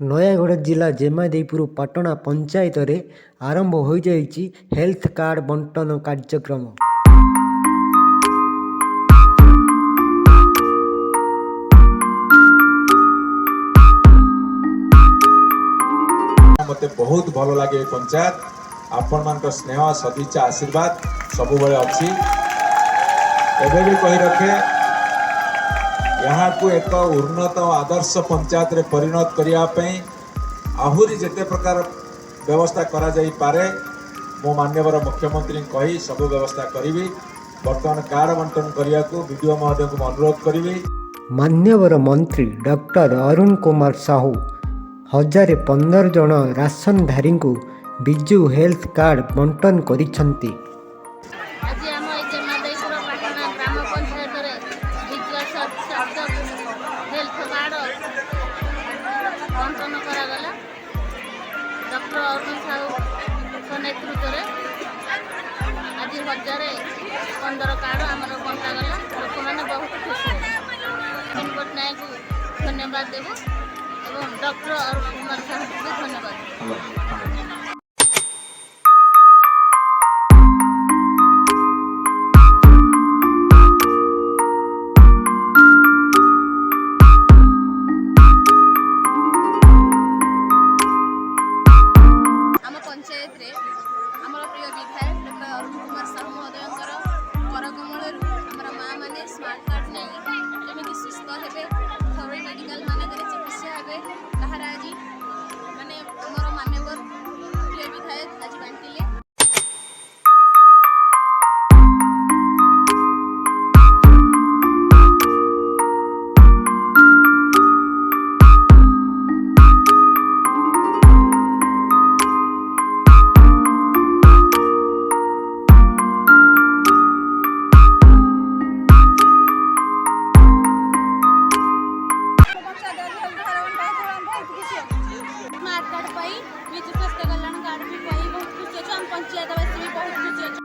ନୟାଗଡ଼ ଜିଲ୍ଲା ଜେମାଦେଇପୁର ପାଟଣା ପଞ୍ଚାୟତରେ ଆରମ୍ଭ ହୋଇଯାଇଛି ହେଲ୍ଥ କାର୍ଡ ବଣ୍ଟନ କାର୍ଯ୍ୟକ୍ରମ। मते बहुत भल लगे पंचायत आपण मान स्नेह सदिच्छा आशीर्वाद सब अच्छी एवं भी कही रखे यहाँ को एक उन्नत आदर्श पंचायत रे परिणत करने आहुरी जिते प्रकार व्यवस्था करा जाई पारे मो मान्यवर मुख्यमंत्री कही सब व्यवस्था करी बर्तमान कार्ड बंटन करने को वीडियो महोदय को अनुरोध करी। मान्यवर मंत्री डॉक्टर अरुण कुमार साहू 1015 जन राशनधारी को बिजु हेल्थ कार्ड बंटन करिछंती। डॉक्टर अरुण साहू नेतृत्व में आज 1015 कार्ड आम बंटागला लोक मैंने बहुत खुशी नवीन पट्टनायक को धन्यवाद देव और डॉक्टर अरुण कुमार साहू को भी धन्यवाद। पंचायत रे आमर प्रिय विधायक डॉक्टर अरुण कुमार साहू महोदय करकमल माँ मैंने स्मार्ट कार्ड नहीं जमी सुस्थ हे थोड़े मेडिकल मानक चिकित्सा हे तार आज माने आमर मान्यवर प्रिय विधायक आज बांटिले। स्मार्ट कार्ड पाई विजु स्वास्थ्य कल्याण कार्ड भी पाई बहुत खुशी अच्छे पंचायतवासी भी बहुत खुशी अच्छे।